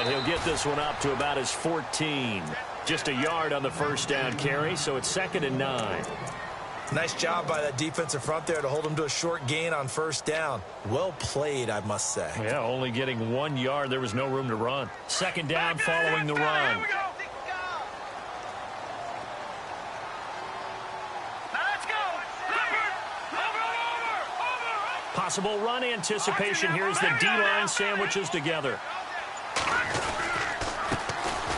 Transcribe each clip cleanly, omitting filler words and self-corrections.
And he'll get this one up to about his 14. Just a yard on the first down carry, so it's 2nd and 9. Nice job by that defensive front there to hold him to a short gain on first down. Well played, I must say. Yeah, only getting 1 yard. There was no room to run. 2nd down following the run. Possible run anticipation here as the D-line sandwiches together.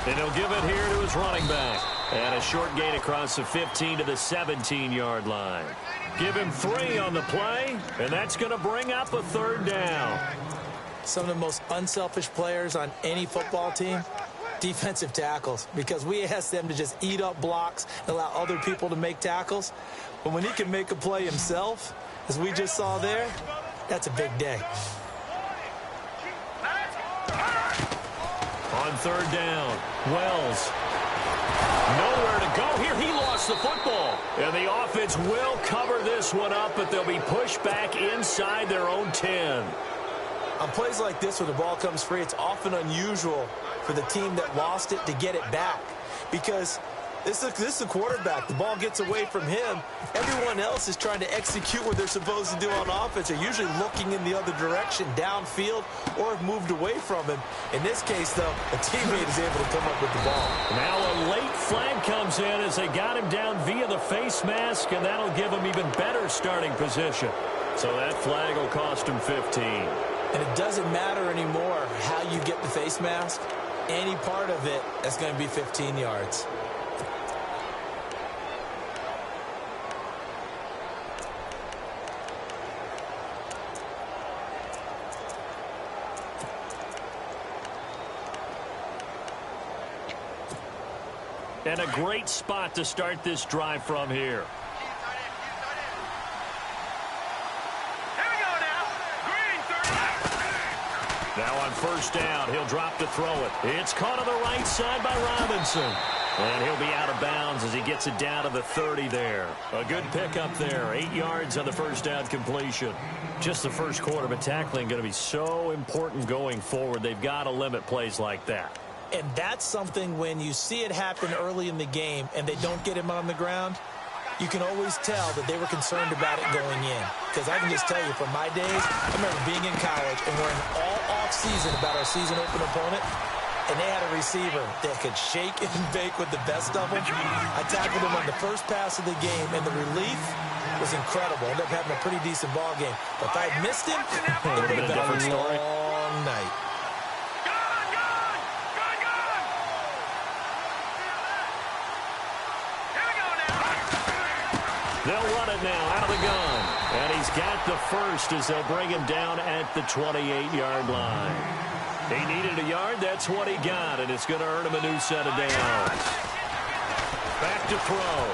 And he'll give it here to his running back. And a short gain across the 15 to the 17-yard line. Give him 3 on the play, and that's going to bring up a 3rd down. Some of the most unselfish players on any football team, defensive tackles, because we ask them to just eat up blocks and allow other people to make tackles. But when he can make a play himself, as we just saw there, that's a big day. On 3rd down, Wells. Nowhere to go here. He lost the football. And the offense will cover this one up, but they'll be pushed back inside their own 10. On plays like this where the ball comes free, it's often unusual for the team that lost it to get it back. Because this is the quarterback. The ball gets away from him. Everyone else is trying to execute what they're supposed to do on offense. They're usually looking in the other direction, downfield, or have moved away from him. In this case, though, a teammate is able to come up with the ball. Now a late flag comes in as they got him down via the face mask, and that'll give him even better starting position. So that flag will cost him 15. And it doesn't matter anymore how you get the face mask. Any part of it, that's going to be 15 yards. And a great spot to start this drive from here. Now on first down, he'll drop to throw it. It's caught on the right side by Robinson. And he'll be out of bounds as he gets it down to the 30 there. A good pickup there. 8 yards on the first down completion. Just the first quarter, but tackling going to be so important going forward. They've got to limit plays like that. And that's something when you see it happen early in the game and they don't get him on the ground, you can always tell that they were concerned about it going in. Because I can just tell you from my days, I remember being in college and worrying all off-season about our season open opponent, and they had a receiver that could shake and bake with the best of them. I tackled him on the first pass of the game, and the relief was incredible. Ended up having a pretty decent ball game. But if I had missed him, it would have been a long night. They'll run it now out of the gun. And he's got the first as they'll bring him down at the 28-yard line. He needed a yard. That's what he got. And it's going to earn him a new set of downs. Back to throw.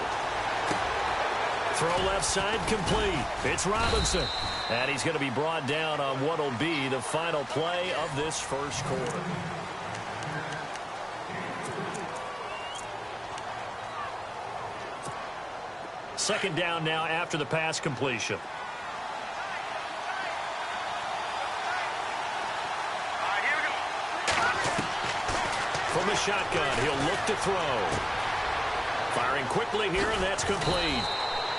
Throw left side complete. It's Robinson. And he's going to be brought down on what will be the final play of this first quarter. Second down now after the pass completion. From the shotgun, he'll look to throw. Firing quickly here, and that's complete.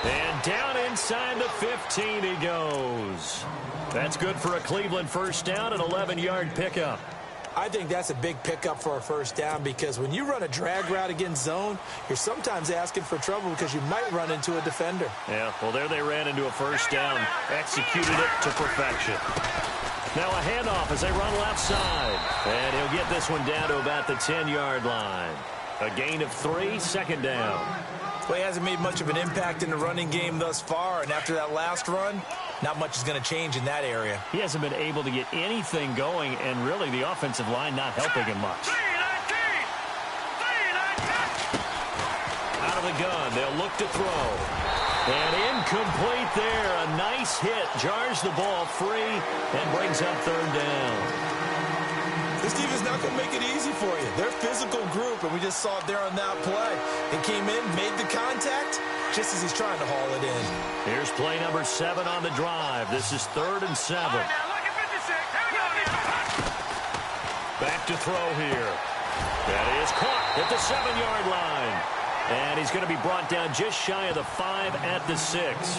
And down inside the 15 he goes. That's good for a Cleveland first down, an 11-yard pickup. I think that's a big pickup for a first down because when you run a drag route against zone, you're sometimes asking for trouble because you might run into a defender. Yeah, well, there they ran into a first down, executed it to perfection. Now a handoff as they run left side. And he'll get this one down to about the 10-yard line. A gain of 3, second down. Well, he hasn't made much of an impact in the running game thus far, and after that last run, not much is going to change in that area. He hasn't been able to get anything going, and really the offensive line not helping him much. Out of the gun, they'll look to throw. And incomplete there. A nice hit. Jars the ball free and brings up third down. This team is not going to make it easy for you. They're a physical group, and we just saw it there on that play. They came in, made the contact, just as he's trying to haul it in. Here's play number 7 on the drive. This is 3rd and 7. Back to throw here. That is caught at the 7-yard line. And he's going to be brought down just shy of the 5 at the 6.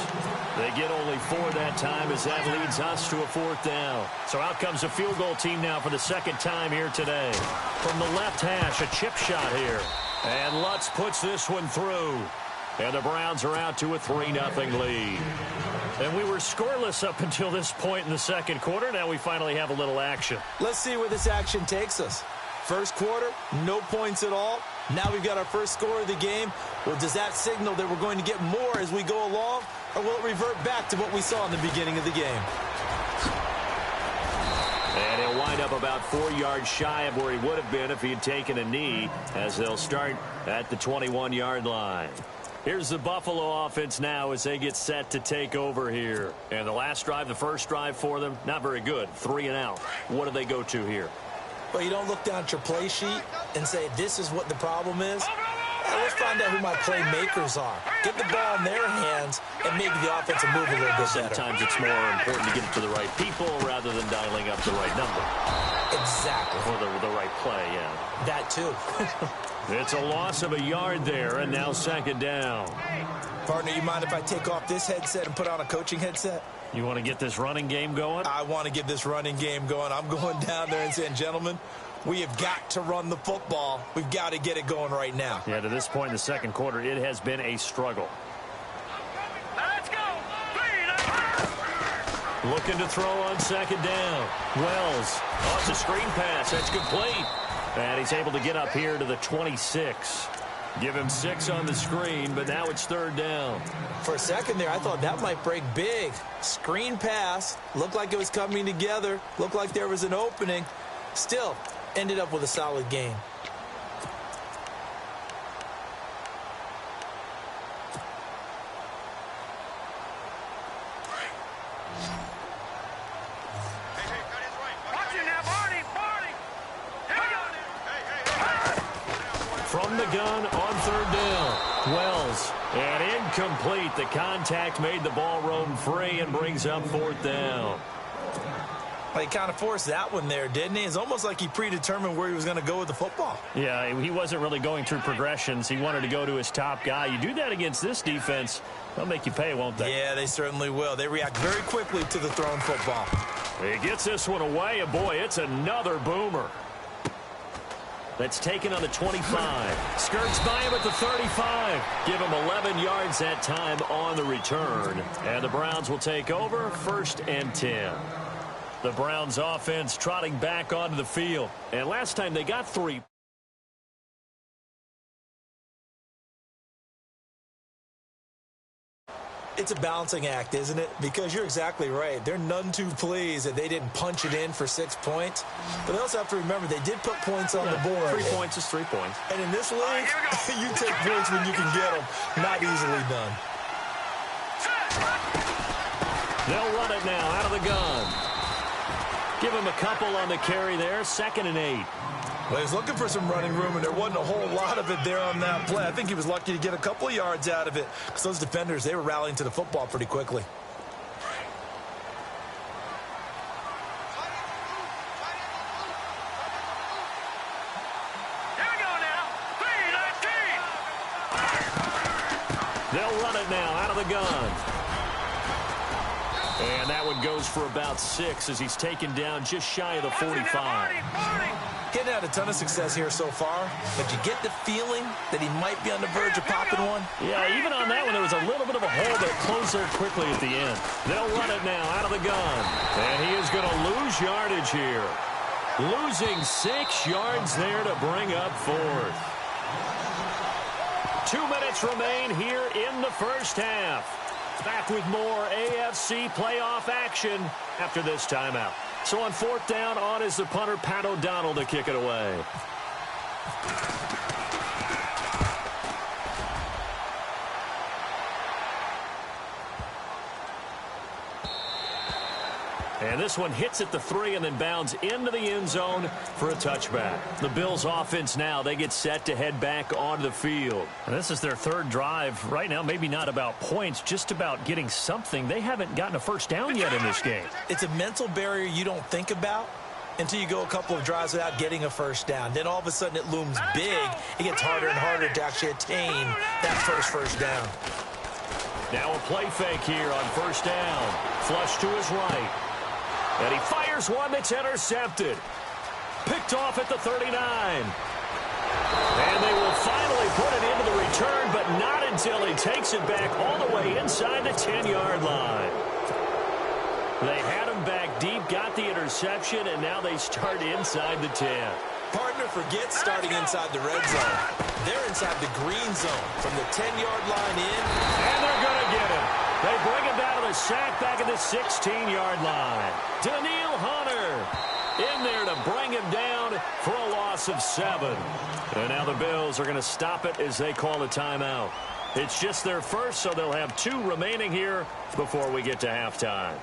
They get only 4 that time as that leads us to a 4th down. So out comes a field goal team now for the 2nd time here today. From the left hash, a chip shot here. And Lutz puts this one through. And the Browns are out to a 3-0 lead. And we were scoreless up until this point in the 2nd quarter. Now we finally have a little action. Let's see where this action takes us. First quarter, no points at all. Now we've got our first score of the game. Well, does that signal that we're going to get more as we go along? Or will it revert back to what we saw in the beginning of the game? And he'll wind up about 4 yards shy of where he would have been if he had taken a knee, as they'll start at the 21-yard line. Here's the Buffalo offense now as they get set to take over here. And the last drive, the first drive for them, not very good. 3 and out. What do they go to here? Well, you don't look down at your play sheet and say, this is what the problem is. Let's find out who my playmakers are. Get the ball in their hands and maybe the offense will move a little bit better. Sometimes it's more important to get it to the right people rather than dialing up the right number. Exactly. Or the right play, yeah. That too. It's a loss of a yard there, and now 2nd down. Partner, you mind if I take off this headset and put on a coaching headset? You want to get this running game going? I want to get this running game going. I'm going down there and saying, gentlemen, we have got to run the football. We've got to get it going right now. Yeah, to this point in the 2nd quarter, it has been a struggle. Let's go. Looking to throw on 2nd down. Wells. Oh, it's a screen pass. That's complete. And he's able to get up here to the 26. Give him 6 on the screen, but now it's 3rd down. For a second there, I thought that might break big. Screen pass. Looked like it was coming together. Looked like there was an opening. Still, ended up with a solid game. From the gun on 3rd down. Wells. And incomplete. The contact made the ball roam free and brings up 4th down. Well, he kind of forced that one there, didn't he? It's almost like he predetermined where he was going to go with the football. Yeah, he wasn't really going through progressions. He wanted to go to his top guy. You do that against this defense, they'll make you pay, won't they? Yeah, they certainly will. They react very quickly to the thrown football. He gets this one away, and boy, it's another boomer. That's taken on the 25. Skirts by him at the 35. Give him 11 yards that time on the return. And the Browns will take over 1st and 10. The Browns offense trotting back onto the field. And last time they got 3. It's a balancing act, isn't it? Because you're exactly right. They're none too pleased that they didn't punch it in for 6 points. But they also have to remember they did put points on the board. 3 points is 3 points. And in this league, you take points when you can get them. Not easily done. They'll run it now out of the gun. Give him a couple on the carry there. 2nd and 8. Well, he was looking for some running room, and there wasn't a whole lot of it there on that play. I think he was lucky to get a couple of yards out of it because those defenders, they were rallying to the football pretty quickly. Here we go now. 3-19. They'll run it now out of the gun. And that one goes for about 6 as he's taken down just shy of the 45. Getting had a ton of success here so far, but you get the feeling that he might be on the verge of popping one. Yeah, even on that one, there was a little bit of a hole that closed there quickly at the end. They'll run it now out of the gun. And he is going to lose yardage here. Losing 6 yards there to bring up 4th. 2 minutes remain here in the first half. Back with more AFC playoff action after this timeout. So on 4th down, on is the punter, Pat O'Donnell, to kick it away. And this one hits at the 3 and then bounds into the end zone for a touchback. The Bills offense now, they get set to head back onto the field. And this is their 3rd drive. Right now, maybe not about points, just about getting something. They haven't gotten a first down yet in this game. It's a mental barrier you don't think about until you go a couple of drives without getting a first down. Then all of a sudden it looms big. It gets harder and harder to actually attain that first down. Now a play fake here on first down. Flush to his right. And he fires one that's intercepted. Picked off at the 39. And they will finally put it into the return, but not until he takes it back all the way inside the 10-yard line. They had him back deep, got the interception, and now they start inside the 10. Partner forgets starting inside the red zone. They're inside the green zone from the 10-yard line in. And they're going to get him. They bring him down to the sack back at the 16-yard line. Daniil Hunter in there to bring him down for a loss of 7. And now the Bills are going to stop it as they call a timeout. It's just their first, so they'll have 2 remaining here before we get to halftime.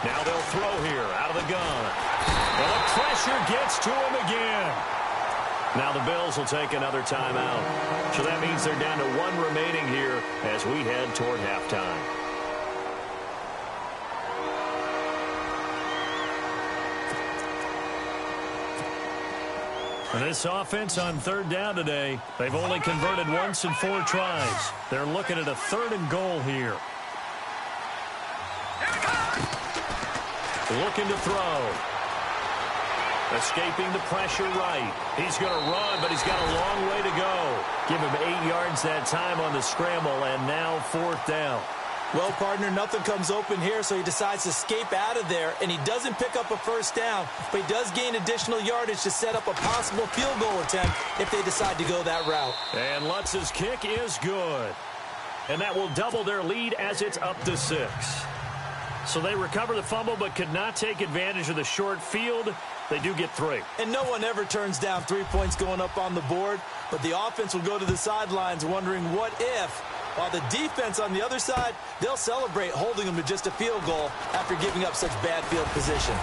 Now they'll throw here out of the gun. And the pressure gets to him again. Now the Bills will take another timeout. So that means they're down to 1 remaining here as we head toward halftime. This offense on third down today, they've only converted once in 4 tries. They're looking at a 3rd and goal here. Looking to throw. Escaping the pressure right. He's going to run, but he's got a long way to go. Give him 8 yards that time on the scramble, and now 4th down. Well, partner, nothing comes open here, so he decides to escape out of there, and he doesn't pick up a first down, but he does gain additional yardage to set up a possible field goal attempt if they decide to go that route. And Lutz's kick is good. And that will double their lead as it's up to 6. So they recover the fumble but could not take advantage of the short field. They do get 3. And no one ever turns down 3 points going up on the board, but the offense will go to the sidelines wondering what if. While the defense on the other side, they'll celebrate holding them to just a field goal after giving up such bad field position.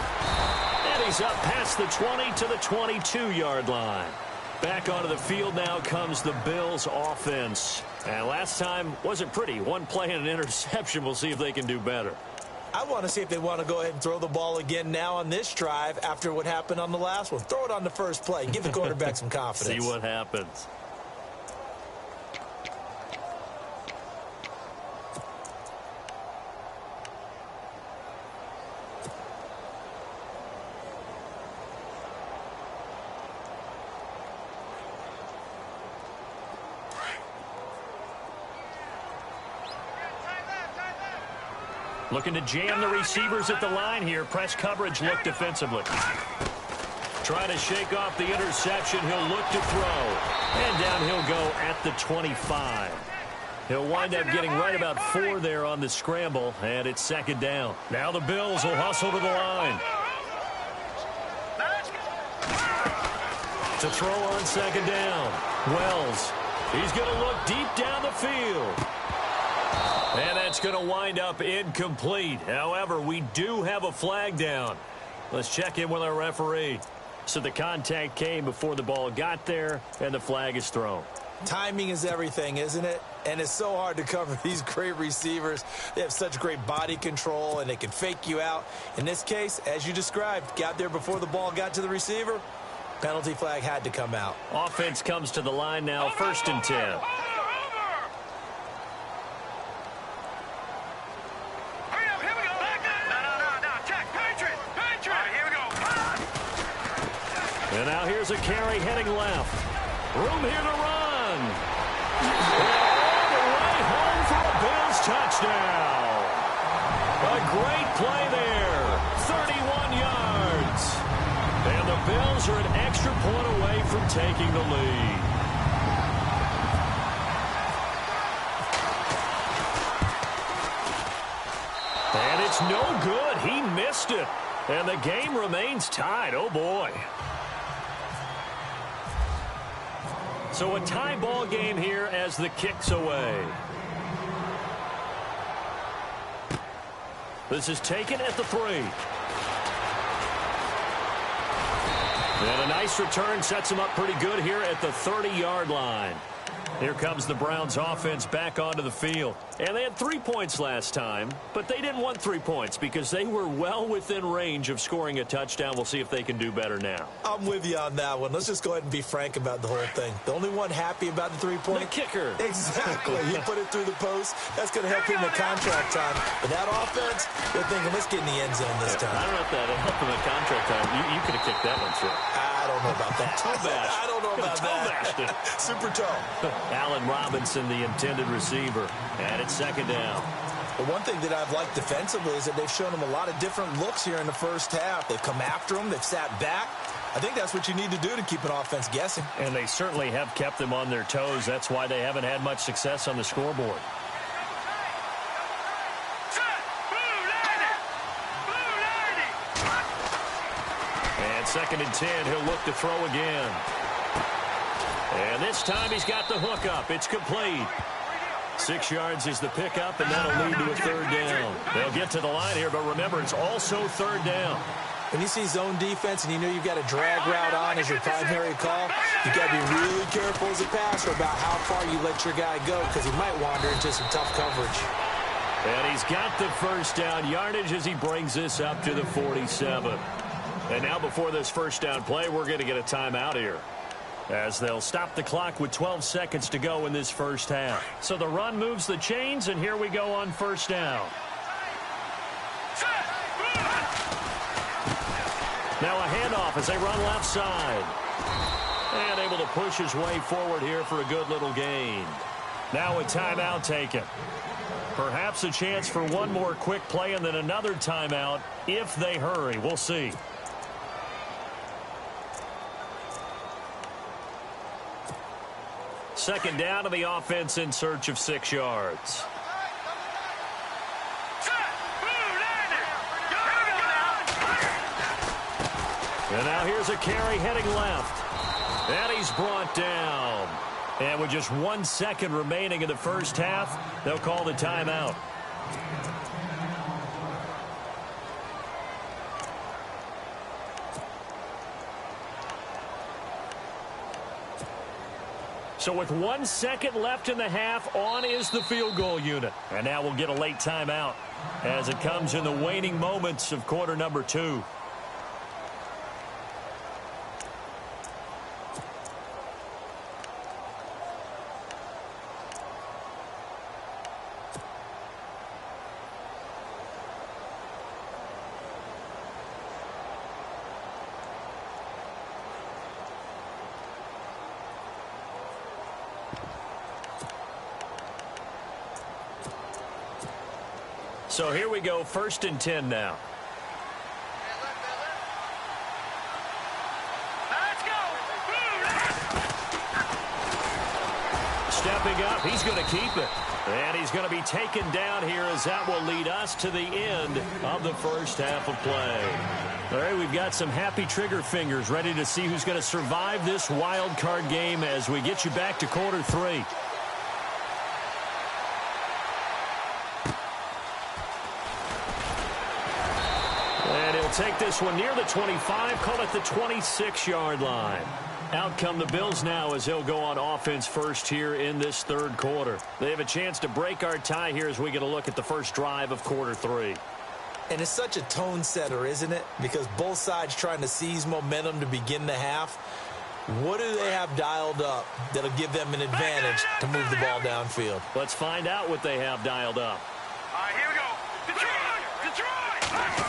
And he's up past the 20 to the 22-yard line. Back onto the field now comes the Bills offense. And last time wasn't pretty. 1 play and an interception. We'll see if they can do better. I want to see if they want to go ahead and throw the ball again now on this drive after what happened on the last one. Throw it on the first play. Give the quarterback some confidence. See what happens. Looking to jam the receivers at the line here. Press coverage look defensively. Trying to shake off the interception. He'll look to throw. And down he'll go at the 25. He'll wind up getting right about 4 there on the scramble. And it's 2nd down. Now the Bills will hustle to the line. To throw on 2nd down. Wells. He's going to look deep down the field. And that's going to wind up incomplete. However, we do have a flag down. Let's check in with our referee. So the contact came before the ball got there, and the flag is thrown. Timing is everything, isn't it? And it's so hard to cover these great receivers. They have such great body control, and they can fake you out. In this case, as you described, got there before the ball got to the receiver. Penalty flag had to come out. Offense comes to the line now, 1st and 10. And now here's a carry heading left. Room here to run. And all the way home for a Bills touchdown. A great play there. 31 yards. And the Bills are an extra point away from taking the lead. It's no good. He missed it. And the game remains tied. Oh, boy. So a tie ball game here as the kick's away. This is taken at the 3. And a nice return sets him up pretty good here at the 30-yard line. Here comes the Browns offense back onto the field. And they had 3 points last time, but they didn't want 3 points because they were well within range of scoring a touchdown. We'll see if they can do better now. I'm with you on that one. Let's just go ahead and be frank about the whole thing. The only one happy about the 3-point? The kicker. Exactly. He put it through the post. That's going to help him in contract time. But that offense, they're thinking, let's get in the end zone this time. I don't know if that helped him in contract time. You could have kicked that one through. I don't know about that. Toe bash. I don't know about that. Super toe. Allen Robinson, the intended receiver. And it's second down. The one thing that I've liked defensively is that they've shown him a lot of different looks here in the first half. They've come after him. They've sat back. I think that's what you need to do to keep an offense guessing. And they certainly have kept them on their toes. That's why they haven't had much success on the scoreboard. And second and 10, he'll look to throw again. And this time he's got the hook up. It's complete. 6 yards is the pickup, and that'll lead to a third down. They'll get to the line here, but remember, it's also third down. When you see zone defense and you know you've got a drag route on as your primary call, you've got to be really careful as a passer about how far you let your guy go because he might wander into some tough coverage. And he's got the first down yardage as he brings this up to the 47. And now before this first down play, we're going to get a timeout here, as they'll stop the clock with 12 seconds to go in this first half. So the run moves the chains, and here we go on first down. Now a handoff as they run left side. And able to push his way forward here for a good little gain. Now a timeout taken. Perhaps a chance for one more quick play and then another timeout if they hurry. We'll see. Second down to the offense in search of 6 yards. And now here's a carry heading left. And he's brought down. And with just 1 second remaining in the first half, they'll call the timeout. So with 1 second left in the half, on is the field goal unit. And now we'll get a late timeout as it comes in the waning moments of quarter number 2. So here we go, 1st and 10 now. Let's go. Stepping up, he's going to keep it. And he's going to be taken down here as that will lead us to the end of the first half of play. All right, we've got some happy trigger fingers ready to see who's going to survive this wild card game as we get you back to quarter 3. Take this one near the 25, call it the 26-yard line. Out come the Bills now as they'll go on offense first here in this third quarter. They have a chance to break our tie here as we get a look at the first drive of quarter 3. And it's such a tone setter, isn't it? Because both sides trying to seize momentum to begin the half. What do they have dialed up that'll give them an advantage to move the ball downfield? Let's find out what they have dialed up. All right, here we go. Detroit! Detroit!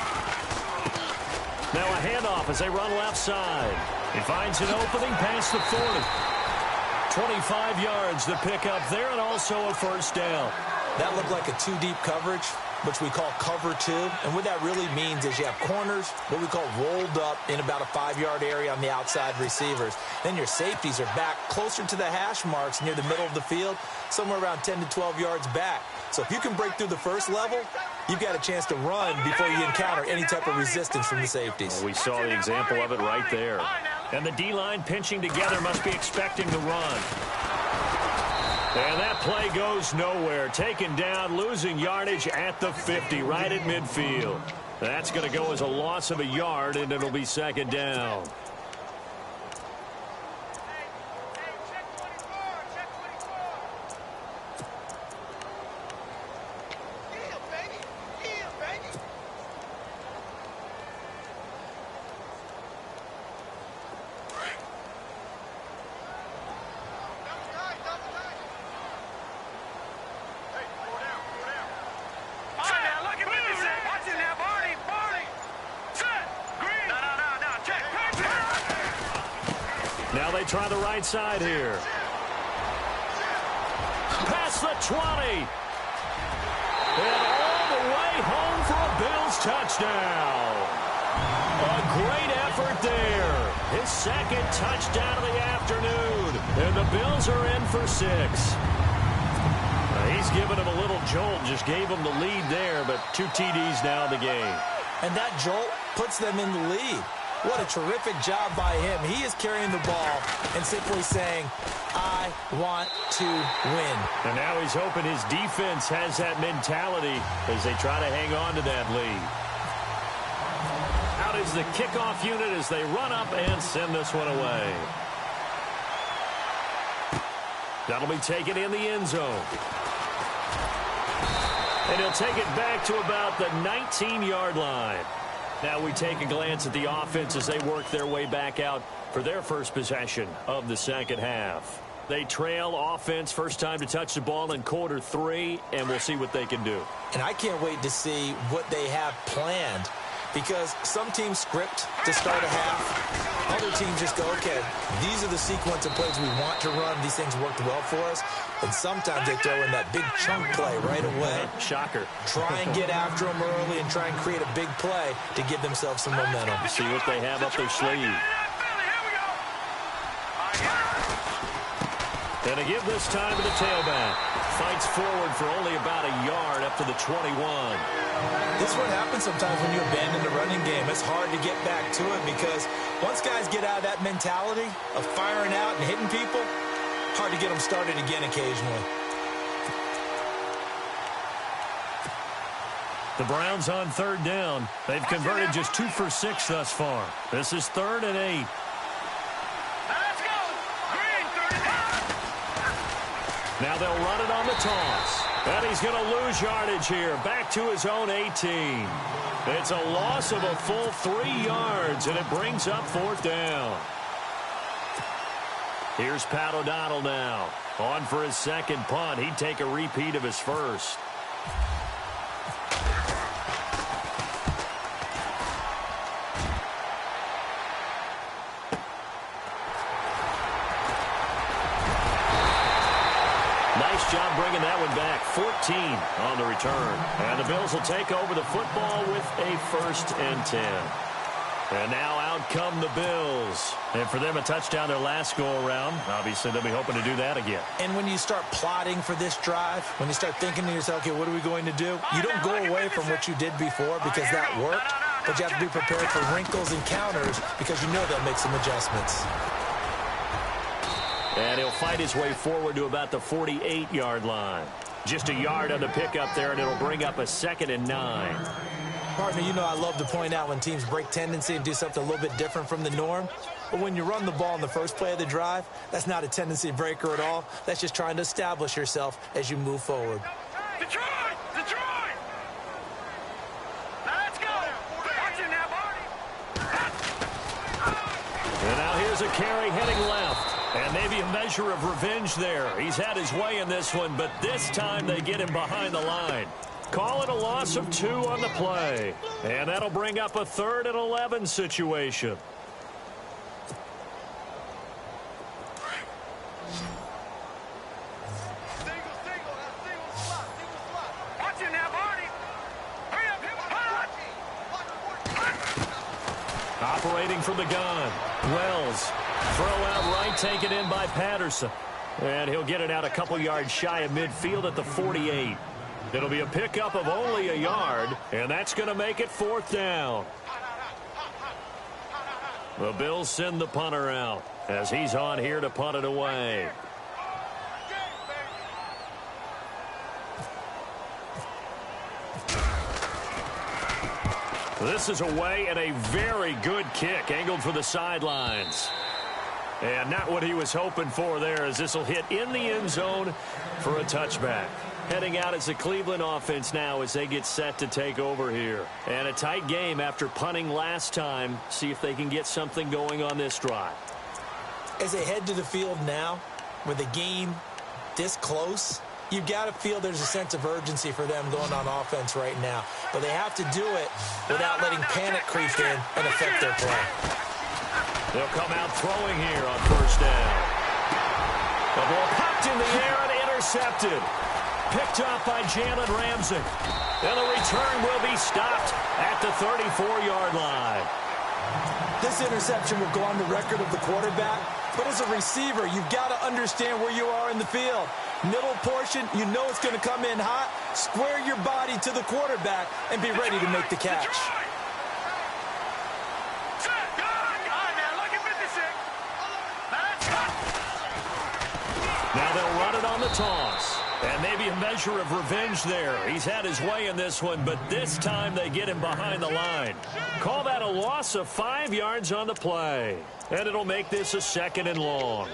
Now a handoff as they run left side. He finds an opening past the 40. 25 yards the pickup there and also a first down. That looked like a 2-deep coverage. which we call cover 2. And what that really means is you have corners, what we call rolled up in about a 5-yard area on the outside receivers. Then your safeties are back closer to the hash marks near the middle of the field, somewhere around 10 to 12 yards back. So if you can break through the first level, you've got a chance to run before you encounter any type of resistance from the safeties. Well, we saw the example of it right there. And the D-line pinching together must be expecting the run. And that play goes nowhere. Taken down, losing yardage at the 50, right at midfield. That's going to go as a loss of a yard, and it'll be second down. Now they try the right side here. Past the 20. And all the way home for a Bills touchdown. A great effort there. His second touchdown of the afternoon. And the Bills are in for 6. He's given him a little jolt. Just gave him the lead there, but 2 TDs now in the game. And that jolt puts them in the lead. What a terrific job by him. He is carrying the ball and simply saying, I want to win. And now he's hoping his defense has that mentality as they try to hang on to that lead. Out is the kickoff unit as they run up and send this one away. That'll be taken in the end zone. And he'll take it back to about the 19-yard line. Now we take a glance at the offense as they work their way back out for their first possession of the second half. They trail offense, first time to touch the ball in quarter 3, and we'll see what they can do. And I can't wait to see what they have planned, because some teams script to start a half. Other teams just go, okay, these are the sequence of plays we want to run. These things worked well for us. And sometimes they throw in that big chunk play right away. Shocker. Try and get after them early and try and create a big play to give themselves some momentum. See what they have up their sleeve. And a give this time to the tailback. Fights forward for only about a yard up to the 21. This is what happens sometimes when you abandon the running game. It's hard to get back to it because once guys get out of that mentality of firing out and hitting people, hard to get them started again occasionally. The Browns on third down. They've converted just 2 for 6 thus far. This is 3rd and 8. Let's go. Green, 30. Now they'll run it on the toss. And he's going to lose yardage here. Back to his own 18. It's a loss of a full 3 yards, and it brings up 4th down. Here's Pat O'Donnell now. On for his second punt. He'd take a repeat of his first. Nice job bringing that one back. 14 on the return. And the Bills will take over the football with a 1st and 10. And now out come the Bills. And for them, a touchdown their last go-around. Obviously, they'll be hoping to do that again. And when you start plotting for this drive, when you start thinking to yourself, okay, what are we going to do? You don't go away from what you did before because that worked, but you have to be prepared for wrinkles and counters because you know they'll make some adjustments. And he'll fight his way forward to about the 48-yard line. Just a yard on the pickup there, and it'll bring up a 2nd and 9. Partner, you know I love to point out when teams break tendency and do something a little bit different from the norm. But when you run the ball in the first play of the drive, that's not a tendency breaker at all. That's just trying to establish yourself as you move forward. Detroit! Detroit! Now let's go! Watch it now, Barney! And now here's a carry heading left. And maybe a measure of revenge there. He's had his way in this one, but this time they get him behind the line. Call it a loss of 2 on the play. And that'll bring up a 3rd and 11 situation. Watch it now, Barney! operating from the gun. Wells, throw out right, taken in by Patterson. And he'll get it out a couple yards shy of midfield at the 48. It'll be a pickup of only a yard, and that's going to make it 4th down. The Bills send the punter out as he's on here to punt it away. This is away and a very good kick angled for the sidelines. And not what he was hoping for there, as this will hit in the end zone for a touchback. Heading out as the Cleveland offense now as they get set to take over here. And a tight game after punting last time. See if they can get something going on this drive. As they head to the field now, with the game this close, you've got to feel there's a sense of urgency for them going on offense right now. But they have to do it without letting panic creep in and affect their play. They'll come out throwing here on 1st down. The ball popped in the air and intercepted. Picked up by Jalen Ramsey. And the return will be stopped at the 34-yard line. This interception will go on the record of the quarterback, but as a receiver, you've got to understand where you are in the field. Middle portion, you know it's going to come in hot. Square your body to the quarterback and be ready to make the catch. Now they'll run it on the toss. And maybe a measure of revenge there. He's had his way in this one, but this time they get him behind the line. Call that a loss of 5 yards on the play. And it'll make this a 2nd and long.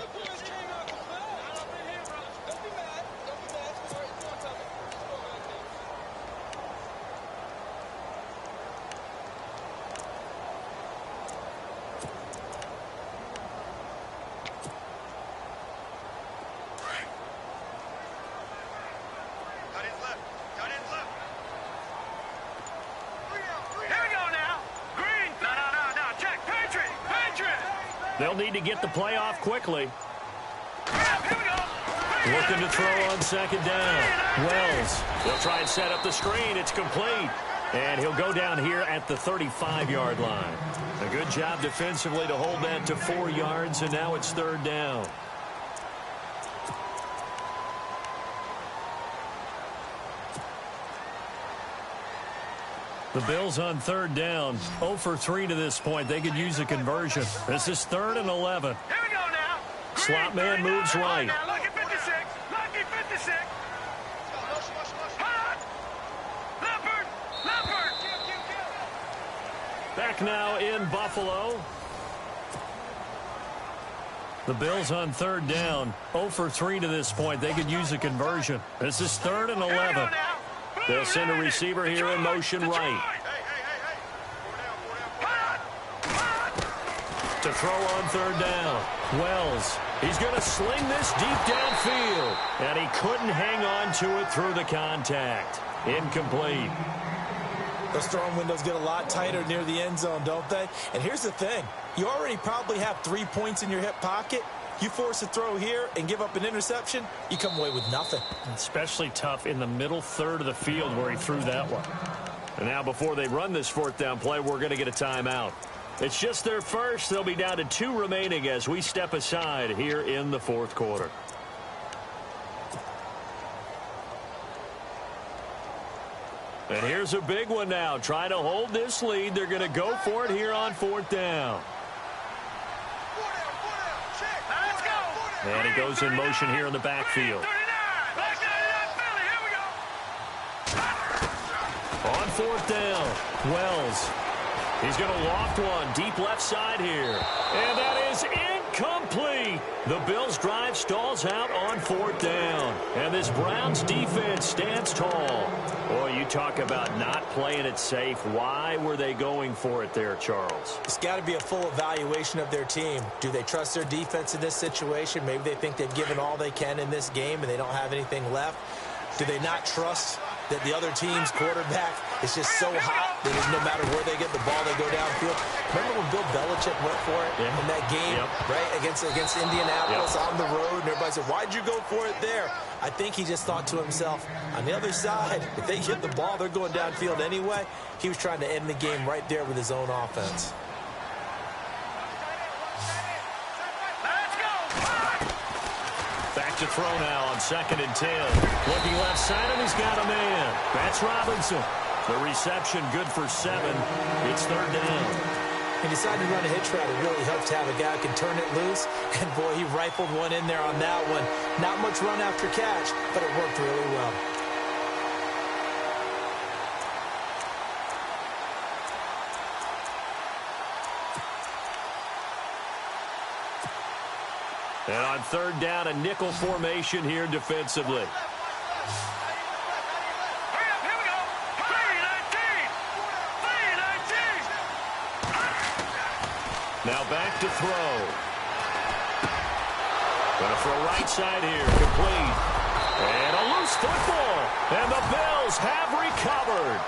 They'll need to get the play off quickly. Looking to throw on 2nd down. Wells, they'll try and set up the screen. It's complete. And he'll go down here at the 35-yard line. A good job defensively to hold that to 4 yards, and now it's 3rd down. The Bills on 3rd down, 0 for 3 to this point. They could use a conversion. This is 3rd and 11. Here we go now. Slot man moves right. Now, lucky 56. Lucky 56. Hot. Leopard. Back now in Buffalo. The Bills on 3rd down, 0 for 3 to this point. They could use a conversion. This is 3rd and 11. They'll send a receiver here in motion right. To throw on 3rd down. Wells, he's going to sling this deep downfield. And he couldn't hang on to it through the contact. Incomplete. Those throwing windows get a lot tighter near the end zone, don't they? And here's the thing. You already probably have 3 points in your hip pocket. You force a throw here and give up an interception, you come away with nothing. Especially tough in the middle third of the field where he threw that one. And now before they run this 4th down play, we're going to get a timeout. It's just their first. They'll be down to 2 remaining as we step aside here in the 4th quarter. And here's a big one now. Trying to hold this lead. They're going to go for it here on 4th down. And he goes in motion here in the backfield. On 4th down, Wells. He's going to loft one deep left side here. And that is incomplete. The Bills' drive stalls out on 4th down. And this Browns defense stands tall. Boy, you talk about not playing it safe. Why were they going for it there, Charles? It's got to be a full evaluation of their team. Do they trust their defense in this situation? Maybe they think they've given all they can in this game and they don't have anything left. Do they not trust that the other team's quarterback is just so hot that no matter where they get the ball, they go downfield? Remember when Bill Belichick went for it in that game, right, against Indianapolis on the road, and everybody said, why'd you go for it there? I think he just thought to himself, on the other side, if they get the ball, they're going downfield anyway. He was trying to end the game right there with his own offense. back to throw now on 2nd and 10. Looking left side, and he's got a man. That's Robinson. The reception good for 7. It's 3rd down. He decided to run a hitch route. It really helps to have a guy who can turn it loose. And, boy, he rifled one in there on that one. Not much run after catch, but it worked really well. And on 3rd down, a nickel formation here defensively. Now back to throw. Going to throw right side here. Complete. And a loose football. And the Bills have recovered.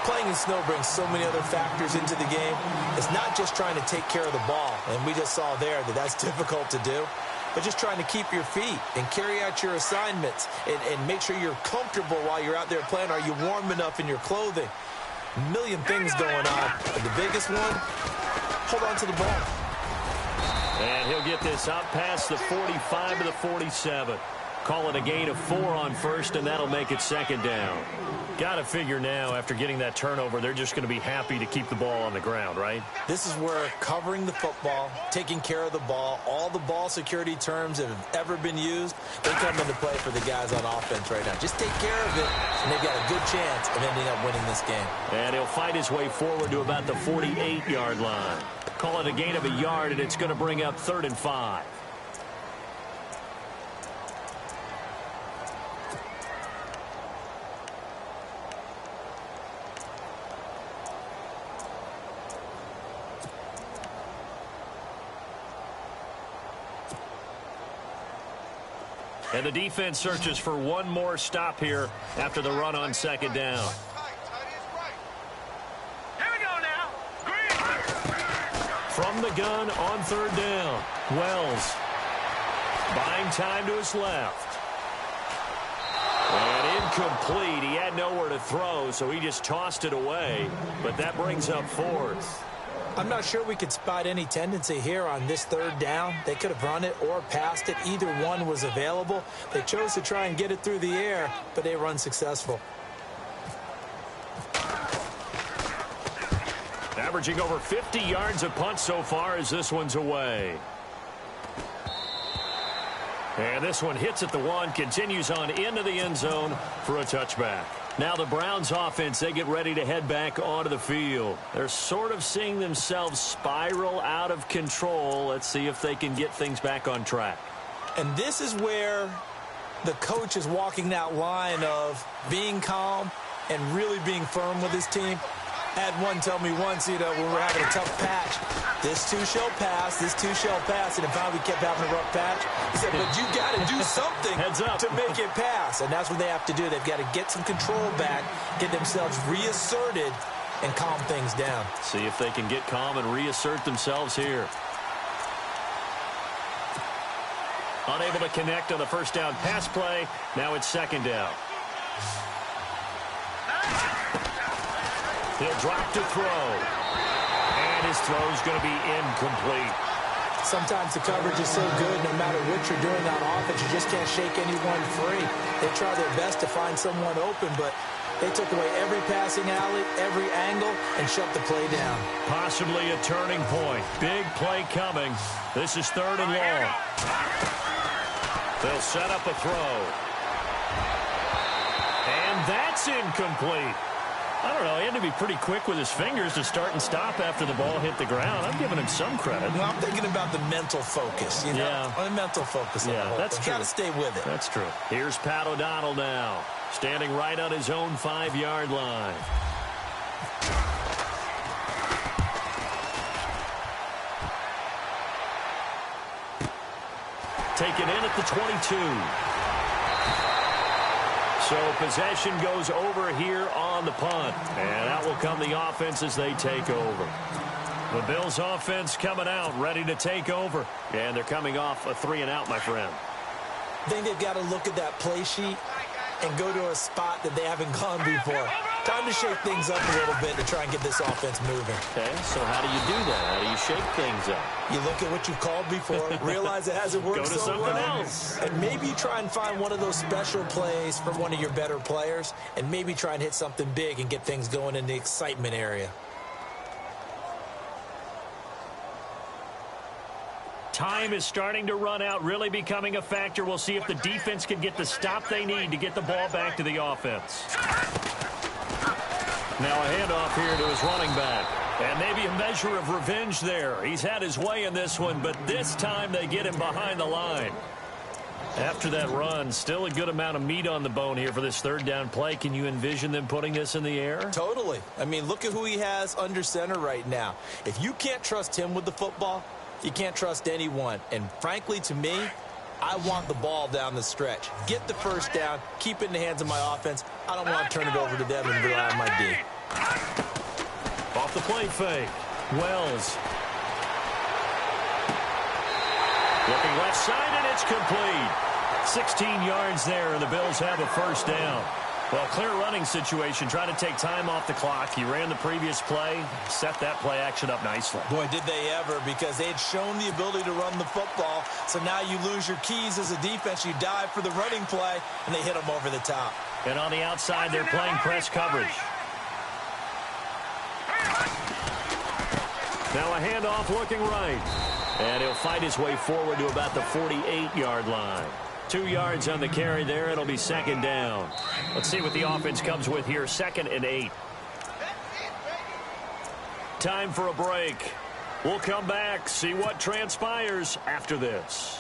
Playing in snow brings so many other factors into the game. It's not just trying to take care of the ball. And we just saw there that that's difficult to do. But just trying to keep your feet and carry out your assignments and make sure you're comfortable while you're out there playing. Are you warm enough in your clothing? A million things going on. But the biggest one, hold on to the ball. And he'll get this up past the 45 to the 47. Call it a gain of 4 on 1st, and that'll make it 2nd down. Got to figure now, after getting that turnover, they're just going to be happy to keep the ball on the ground, right? This is where covering the football, taking care of the ball, all the ball security terms that have ever been used, they come into play for the guys on offense right now. Just take care of it, and they've got a good chance of ending up winning this game. And he'll fight his way forward to about the 48-yard line. Call it a gain of a yard, and it's going to bring up 3rd and 5. And the defense searches for one more stop here after the run on 2nd down. Here we go now. Green. From the gun on 3rd down. Wells buying time to his left. And incomplete. He had nowhere to throw, so he just tossed it away. But that brings up 4th. I'm not sure we could spot any tendency here on this 3rd down. They could have run it or passed it. Either one was available. They chose to try and get it through the air, but they were unsuccessful. Averaging over 50 yards a punt so far as this one's away. And this one hits at the 1, continues on into the end zone for a touchback. Now the Browns offense, they get ready to head back onto the field. They're sort of seeing themselves spiral out of control. Let's see if they can get things back on track. And this is where the coach is walking that line of being calm and really being firm with his team. I had one tell me once, when we were having a tough patch, this too shall pass, this too shall pass, and if finally we kept having a rough patch, he said, but you got to do something to make it pass, and that's what they have to do. They've got to get some control back, get themselves reasserted, and calm things down. See if they can get calm and reassert themselves here. Unable to connect on the 1st down pass play. Now it's 2nd down. He'll drop to throw. And his throw's going to be incomplete. Sometimes the coverage is so good, no matter what you're doing on offense, you just can't shake anyone free. They try their best to find someone open, but they took away every passing alley, every angle, and shut the play down. Possibly a turning point. Big play coming. This is 3rd and long. They'll set up a throw. And that's incomplete. I don't know. He had to be pretty quick with his fingers to start and stop after the ball hit the ground. I'm giving him some credit. Well, I'm thinking about the mental focus, Yeah. The mental focus. Yeah, that's true. Got to stay with it. That's true. Here's Pat O'Donnell now, standing right on his own 5-yard line. Taken in at the 22. So possession goes over here on the punt. And out will come the offense as they take over. The Bills offense coming out, ready to take over. And they're coming off a 3-and-out, my friend. I think they've got to look at that play sheet and go to a spot that they haven't gone before. Time to shake things up a little bit to try and get this offense moving. Okay, so how do you do that? How do you shake things up? You look at what you've called before, realize it hasn't worked Go to so something well, else. and maybe you try and find one of those special plays from one of your better players, and maybe try and hit something big and get things going in the excitement area. Time is starting to run out, really becoming a factor. We'll see if the defense can get the stop they need to get the ball back to the offense. Now a handoff here to his running back. And maybe a measure of revenge there. He's had his way in this one, but this time they get him behind the line. After that run, still a good amount of meat on the bone here for this third down play. Can you envision them putting this in the air? Totally. I mean, look at who he has under center right now. If you can't trust him with the football, you can't trust anyone. And frankly, to me, I want the ball down the stretch. Get the first down, keep it in the hands of my offense. I don't want to turn it over to them and rely on my D. Off the play fake. Wells. Looking left side, and it's complete. 16 yards there, and the Bills have a first down. Well, clear running situation, trying to take time off the clock. He ran the previous play, set that play action up nicely. Boy, did they ever, because they had shown the ability to run the football. So now you lose your keys as a defense. You dive for the running play, and they hit them over the top. And on the outside, they're playing press coverage. Now a handoff looking right. And he'll fight his way forward to about the 48-yard line. 2 yards on the carry there. It'll be second down. Let's see what the offense comes with here. 2nd and 8. Time for a break. We'll come back, see what transpires after this.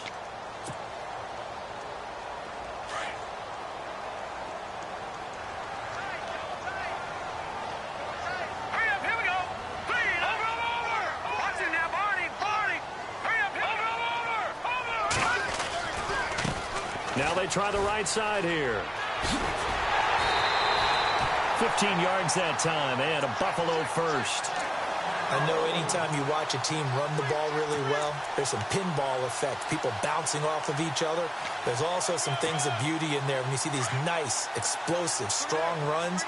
Now they try the right side here. 15 yards that time, and a Buffalo first. I know anytime you watch a team run the ball really well, there's some pinball effect, people bouncing off of each other. There's also some things of beauty in there when you see these nice, explosive, strong runs.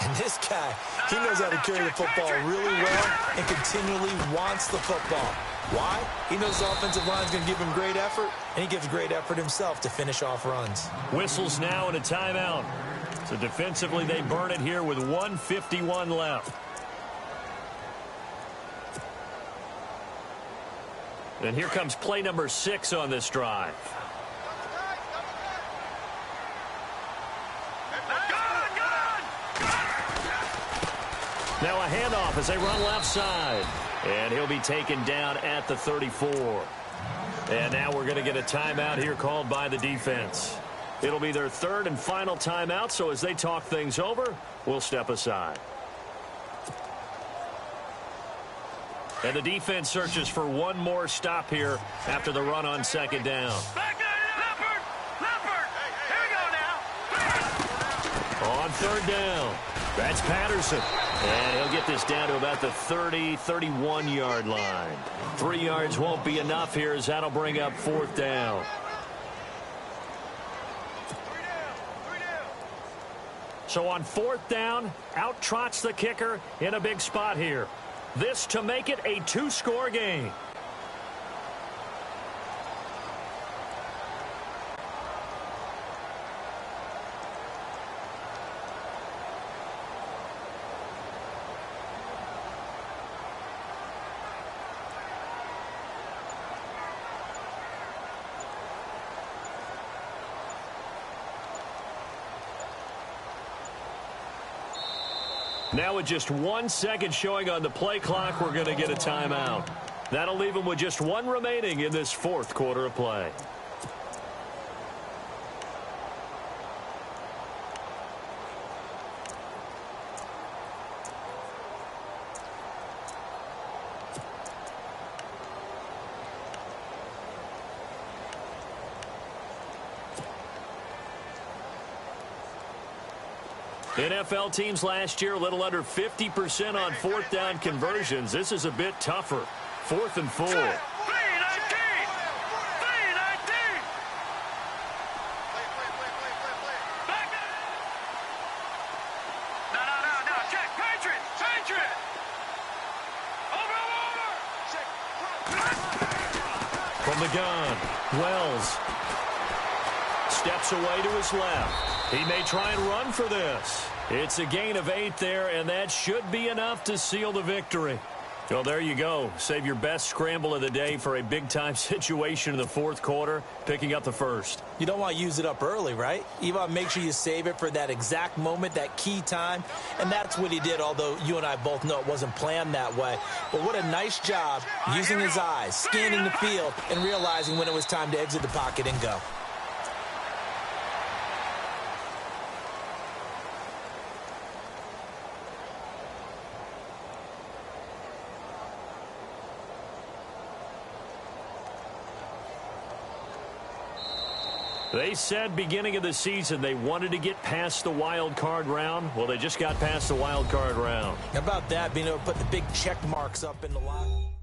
And this guy, he knows how to carry the football really well and continually wants the football. Why? He knows the offensive line is going to give him great effort, and he gives great effort himself to finish off runs. Whistles now and a timeout. So defensively, they burn it here with 1:51 left. And here comes play number 6 on this drive. Now a handoff as they run left side. And he'll be taken down at the 34. And now we're going to get a timeout here called by the defense. It'll be their third and final timeout, so as they talk things over, we'll step aside. And the defense searches for one more stop here after the run on second down. On third down, that's Patterson. And he'll get this down to about the 30, 31-yard line. 3 yards won't be enough here as that'll bring up fourth down. So on fourth down, out trots the kicker in a big spot here. This to make it a 2-score game. Now with just 1 second showing on the play clock, we're going to get a timeout. That'll leave them with just one remaining in this fourth quarter of play. NFL teams last year a little under 50% on fourth down conversions. This is a bit tougher. 4th and 4. From the gun, Wells steps away to his left. He may try and run for this. It's a gain of 8 there, and that should be enough to seal the victory. Well, there you go. Save your best scramble of the day for a big-time situation in the fourth quarter, picking up the first. You don't want to use it up early, right? You want to make sure you save it for that exact moment, that key time. And that's what he did, although you and I both know it wasn't planned that way. But what a nice job using his eyes, scanning the field, and realizing when it was time to exit the pocket and go. They said beginning of the season they wanted to get past the wild card round. Well, they just got past the wild card round. How about that, being able to put the big check marks up in the line?